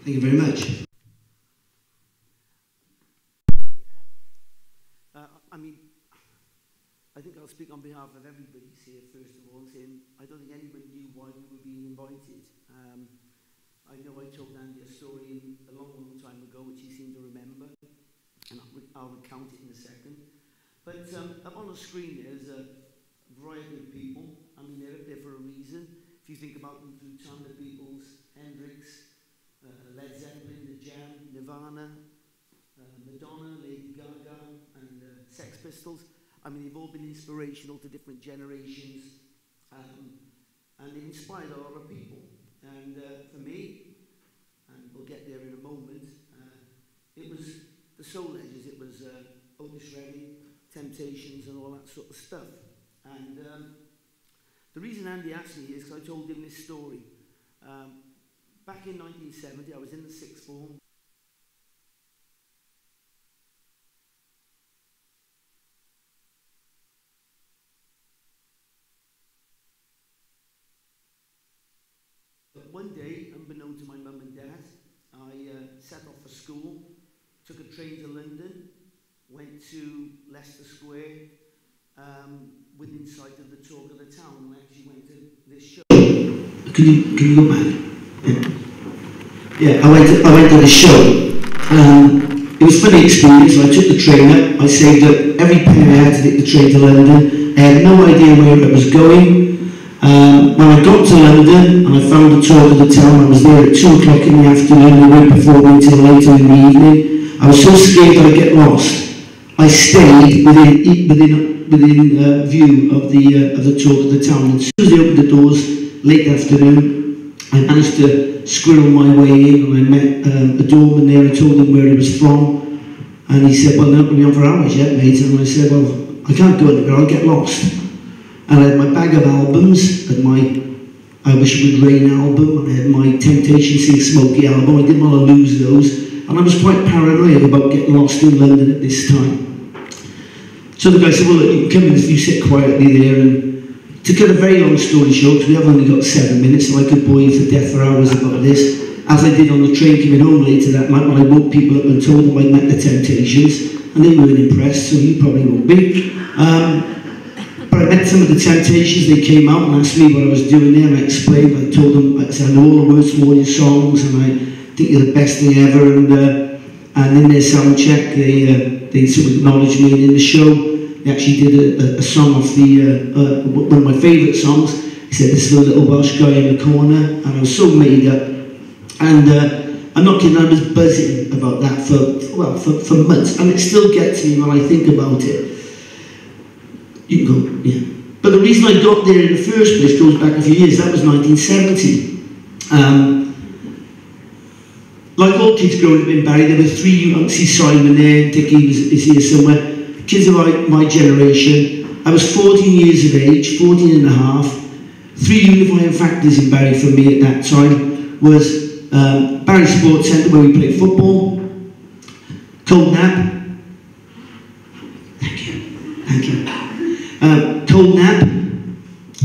Thank you very much. I mean, I think I'll speak on behalf of everybody here, first of all, saying I don't think anybody knew why we were being invited. I know I told Andy a story a long, long time ago, which he seemed to remember, and I'll recount it in a second. But up on the screen there's a variety of people. I mean, they're up there for a reason. If you think about them through time, the Beatles, Hendrix, Led Zeppelin, The Jam, Nirvana, Madonna, Lady Gaga, and Sex Pistols. I mean, they've all been inspirational to different generations, and they've inspired a lot of people. And for me, and we'll get there in a moment, it was the Soul Edges. It was Otis Redding, Temptations, and all that sort of stuff. And the reason Andy asked me is because I told him this story. Back in 1970, I was in the sixth form. One day, unbeknown to my mum and dad, I set off for school, took a train to London, went to Leicester Square, within sight of the talk of the town, and I actually went to this show. Can you go back? Yeah, I went to the show. It was a funny experience. I took the train up, I saved up every penny I had to take the train to London. I had no idea where I was going. When I got to London and I found the talk of the town, I was there at 2 o'clock in the afternoon. They weren't performing until later in the evening. I was so scared I'd get lost. I stayed within view of the talk of the town. And as soon as they opened the doors, late afternoon, I managed to squirrel my way in, and I met a doorman there. I told him where he was from, and he said, well, they're not going to be on for hours yet, mate. And I said, well, I can't go anywhere, I'll get lost. And I had my bag of albums, and my I Wish It Would Rain album, and I had my Temptation Sing Smokey album. I didn't want to lose those, and I was quite paranoid about getting lost in London at this time. So the guy said, well, look, you can come in, you sit quietly there. And to cut a very long story short, because we have only got 7 minutes, so I could bore you to death for hours about this, as I did on the train coming home later that night when I woke people up and told them I'd met the Temptations, and they weren't impressed, so you probably won't be. But I met some of the Temptations. They came out and asked me what I was doing there, and I explained. I told them, I said, I know all the words to all your songs, and I think you're the best thing ever. And in their sound check, they sort of acknowledged me. And in the show, they actually did a song off one of my favourite songs. He said, this is the little Welsh guy in the corner, and I was so made up. And I'm not kidding, I was buzzing about that for months, and it still gets me when I think about it. You can go, yeah. But the reason I got there in the first place goes back a few years. That was 1970. Like all kids growing up in Barry, there were 3, you don't see Simon there, Dickie is here somewhere. Kids of my generation. I was 14 years of age, 14 and a half. 3 unifying factors in Barry for me at that time was Barry Sports Centre, where we played football, Cold Nap. Thank you. Cold Nap,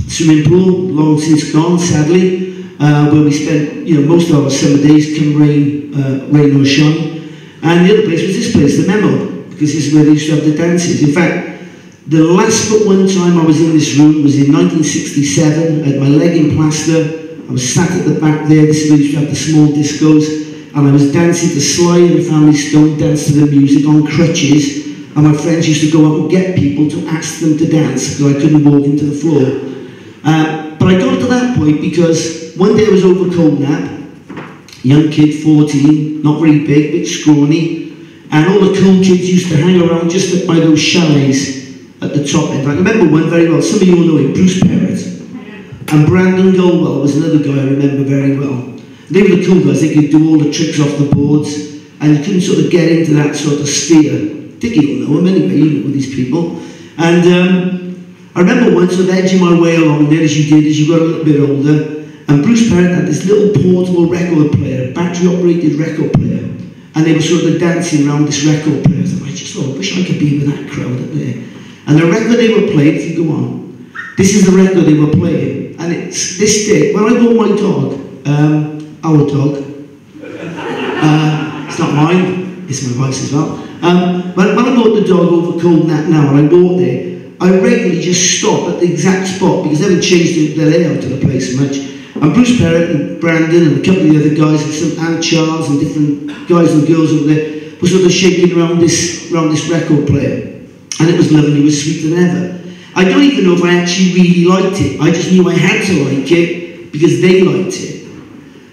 swimming pool, long since gone, sadly, where we spent most of our summer days, come rain or shine. And the other place was this place, the Memo, because this is where they used to have the dances. In fact, the last but one time I was in this room was in 1967. I had my leg in plaster. I was sat at the back there. This is where they used to have the small discos. And I was dancing to Sly and the Family Stone, dance to the music on crutches. And my friends used to go out and get people to ask them to dance because I couldn't walk into the floor. But I got to that point because one day I was over Cold Nap, young kid, 14, not very big, bit scrawny, and all the cool kids used to hang around just up by those chalets at the top end. I remember one very well, some of you will know it, Bruce Perrott. And Brandon Goldwell was another guy I remember very well. They were the cool guys, they could do all the tricks off the boards, and you couldn't sort of get into that sort of sphere. Dickie will know him anyway, you know these people. And I remember once sort of edging my way along there as you did, as you got a little bit older, and Bruce Perrott had this little portable record player, battery-operated record player, and they were sort of dancing around this record player. I just thought, I wish I could be with that crowd up there. And the record they were playing, if you go on, this is the record they were playing, and it's this day, when I walk my dog, our dog, It's not mine, it's my wife's as well. When I bought the dog over Cold Nap now, and I bought there, I regularly just stop at the exact spot because they haven't changed the layout of the place so much. And Bruce Perrott and Brandon and a couple of the other guys, and some Aunt Charles and different guys and girls over there, were sort of shaking around this record player. And it was lovely, it was sweeter than ever. I don't even know if I actually really liked it. I just knew I had to like it because they liked it.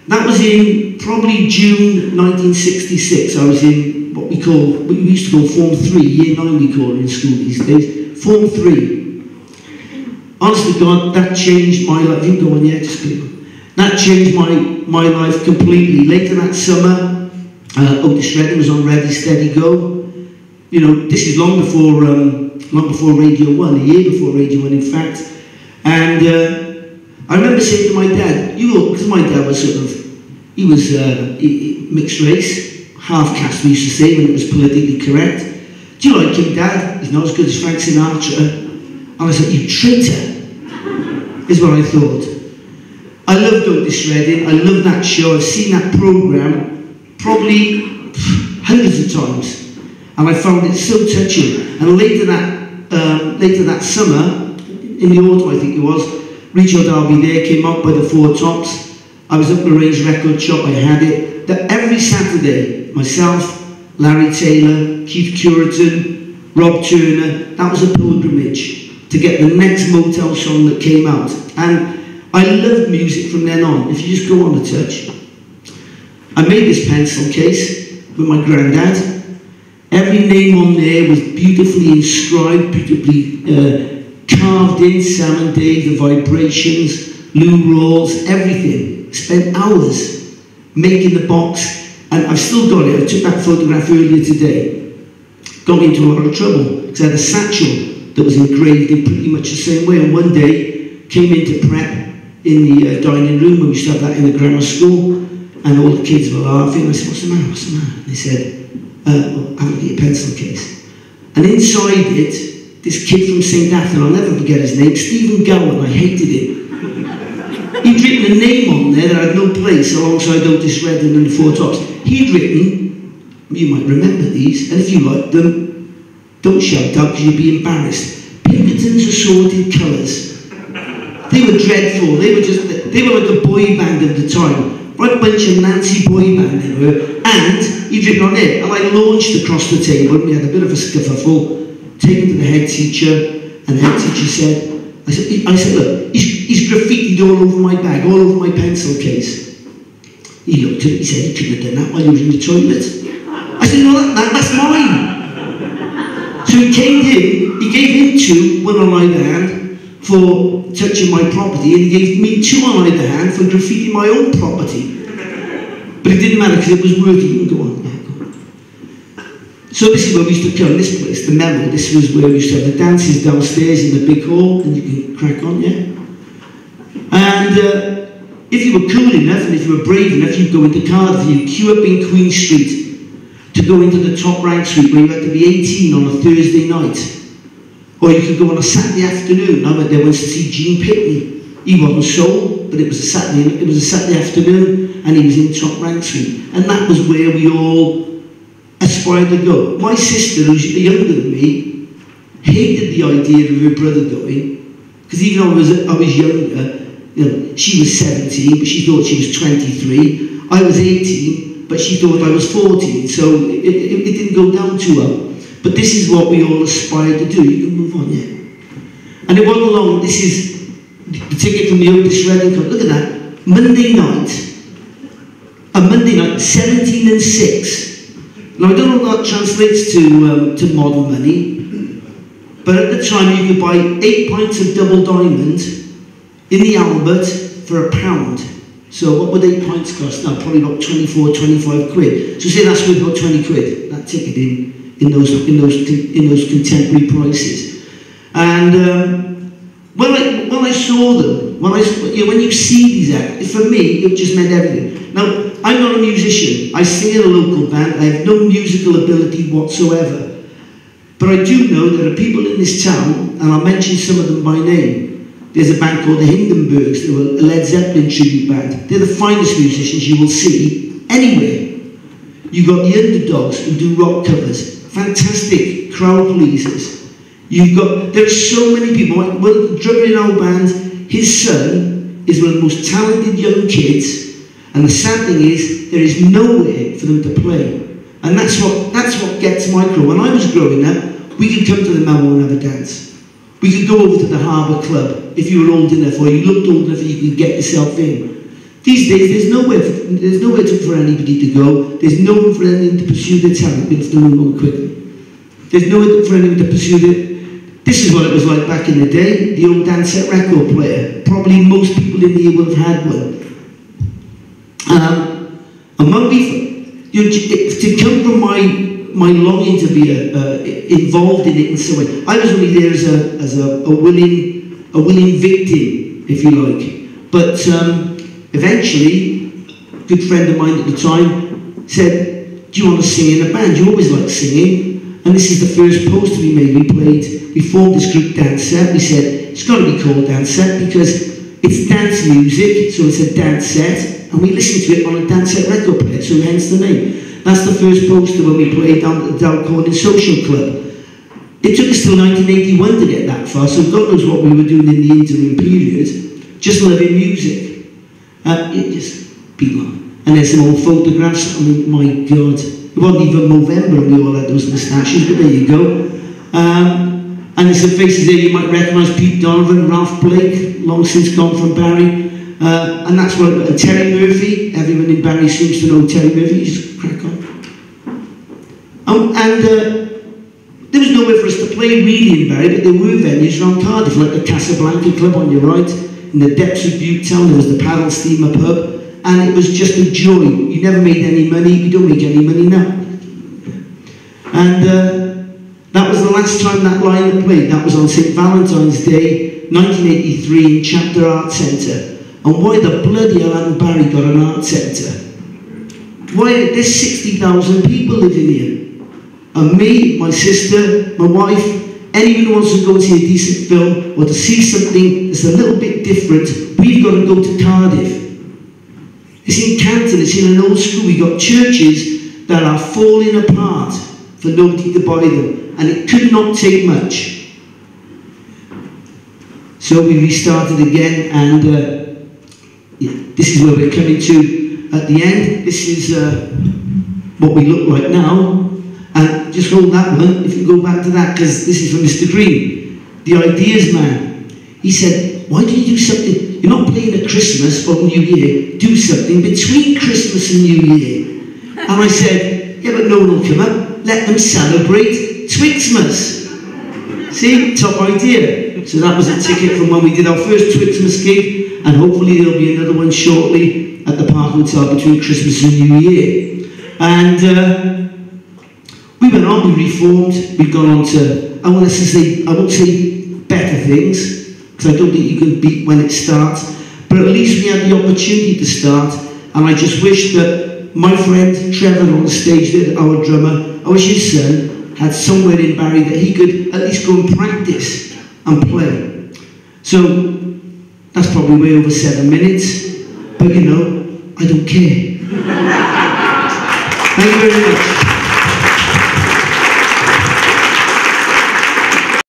That was in probably June 1966. I was in what we used to call Form 3, Year 9 we call it in school these days. Form 3. Honest to God, that changed my life. You can go on, yeah, just go. That changed my life completely. Later that summer, Otis Redding was on Ready, Steady, Go. You know, this is long before Radio 1, a year before Radio 1 in fact. And I remember saying to my dad, because my dad was he was mixed race, half caste we used to say when it was politically correct. Do you like him, Dad? He's not as good as Frank Sinatra. And I said, you traitor, is what I thought. I loved Otis Redding, I loved that show, I've seen that programme probably hundreds of times. And I found it so touching. And later that summer, in the autumn I think it was, Reach Out I'll Be There came out by the Four Tops. I was up at the Range Record Shop, I had it. That every Saturday, myself, Larry Taylor, Keith Curitan, Rob Turner, that was a pilgrimage to get the next Motown song that came out. And I loved music from then on. If you just go on a touch. I made this pencil case with my granddad. Every name on there was beautifully inscribed, beautifully carved in. Sam and Dave, The Vibrations, Lou Rawls, everything. Spent hours making the box, and I've still got it. I took that photograph earlier today. Got me into a lot of trouble because I had a satchel that was engraved in pretty much the same way. And one day, came into prep in the dining room when we used to have that in the grammar school, and all the kids were laughing. I said, what's the matter, what's the matter? And they said, well, have a look at your pencil case. And inside it, this kid from St. Athan, I'll never forget his name, Stephen Gowan, I hated him. He'd written a name on there that had no place alongside Otis Redding and the Four Tops. He'd written, you might remember these, and if you liked them, don't shout out because you'll be embarrassed. Pinkerton's Assorted Colours. They were dreadful. They were like a boy band of the time. Right bunch of Nancy boy band they were. And he'd written on it, and I launched across the table, and we had a bit of a scuffle, taken to the head teacher, and the head teacher said, I said, look, he's graffitied all over my bag, all over my pencil case. He looked at it, he said, he couldn't have done that while he was in the toilet. I said, no, that's mine. So he came in, he gave him 2, one on either hand, for touching my property, and he gave me 2 on either hand for graffitiing my own property. But it didn't matter because it was working. You can go on. So this is where we used to come, this place, the Memo. This was where we used to have the dances downstairs in the big hall, and you can crack on, yeah? And if you were cool enough, and if you were brave enough, you'd go into Cardiff, you'd queue up in Queen Street to go into the top rank suite where you had to be 18 on a Thursday night. Or you could go on a Saturday afternoon. I went there once to see Gene Pitney. He wasn't soul, but it was a Saturday afternoon, and he was in top rank suite. And that was where we all aspired to go. My sister, who's younger than me, hated the idea of her brother going, because even though I was younger, you know, she was 17, but she thought she was 23. I was 18, but she thought I was 14, so it didn't go down too well. But this is what we all aspire to do. You can move on, yeah. And it wasn't long. This is the ticket from the Otis Redding Club. Look at that. Monday night, 17 and 6. Now, I don't know what that translates to modern money, but at the time you could buy 8 pints of double diamond in the Albert for £1. So what would 8 pints cost? Now, probably about 24, 25 quid. So say that's worth about 20 quid, that ticket in those contemporary prices. And when I saw them, when you see these acts, for me, it just meant everything. Now, I'm not a musician. I sing in a local band. I have no musical ability whatsoever. But I do know there are people in this town, and I'll mention some of them by name. There's a band called the Hindenburgs. They were a Led Zeppelin tribute band. They're the finest musicians you will see anywhere. You've got the Underdogs who do rock covers, fantastic crowd pleasers. There's so many people. Well, the drummer in our band, his son is one of the most talented young kids, and the sad thing is, there is nowhere for them to play. And that's what gets my crew. When I was growing up, we could come to the Melbourne and have a dance. We could go over to the Harbour Club if you were old enough, or you looked old enough and you could get yourself in. These days, there's nowhere for anybody to go. There's no one for anyone to pursue their talent. It's doing more quickly. There's nowhere for anyone to pursue it. This is what it was like back in the day. The old Dansette record player. Probably most people in here will have had one. And when to come from my longing to be involved in it in some way, I was only there as a willing victim, if you like. But eventually, a good friend of mine at the time said, "Do you want to sing in a band? You always like singing." And this is the first poster we made. We formed this group Dansette. We said, it's got to be called Dansette because it's dance music, so it's a dance set, and we listened to it on a Dansette record player, so hence the name. That's the first poster when we played down at the Dow Corning Social Club. It took us till 1981 to get that far, so God knows what we were doing in the interim period, just loving music. It just beat on. And there's some old photographs. I mean, my God, it wasn't even November and we all had those moustaches, but there you go. And there's some faces there you might recognise: Pete Donovan, Ralph Blake, long since gone from Barry. And that's what, and Terry Murphy. Everyone in Barry seems to know Terry Murphy. Just crack on. There was nowhere for us to play really in Barry, but there were venues around Cardiff, like the Casablanca Club on your right, in the depths of Butetown. There was the Paddle Steamer Pub, and it was just a joy. You never made any money. We don't make any money now. And that was the last time that line had played. That was on St. Valentine's Day, 1983, in Chapter Arts Centre. And why the bloody hell hadn't Barry got an art centre? Why, there's 60,000 people living here. And me, my sister, my wife, anyone who wants to go and see a decent film or to see something that's a little bit different, we've got to go to Cardiff. It's in Canton, it's in an old school. We've got churches that are falling apart for nobody to buy them. And it could not take much. So we restarted again, and this is where we're coming to at the end. This is what we look like now. And just hold that one, if you go back to that, because this is from Mr. Green, the ideas man. He said, why don't you do something? You're not playing at Christmas or New Year, do something between Christmas and New Year. And I said, yeah, but no one will come up. Let them celebrate Twixmas. See, top idea. So that was a ticket from when we did our first Twixmas gig, and hopefully there'll be another one shortly at the Park Hotel between Christmas and New Year. And we went on, we reformed, we've gone on to, I won't say better things, because I don't think you can beat when it starts, but at least we had the opportunity to start, and I just wish that my friend Trevor on the stage there, our drummer, I wish his son had somewhere in Barry that he could at least go and practice and play. So, that's probably way over 7 minutes, but you know, I don't care. Thank you very much.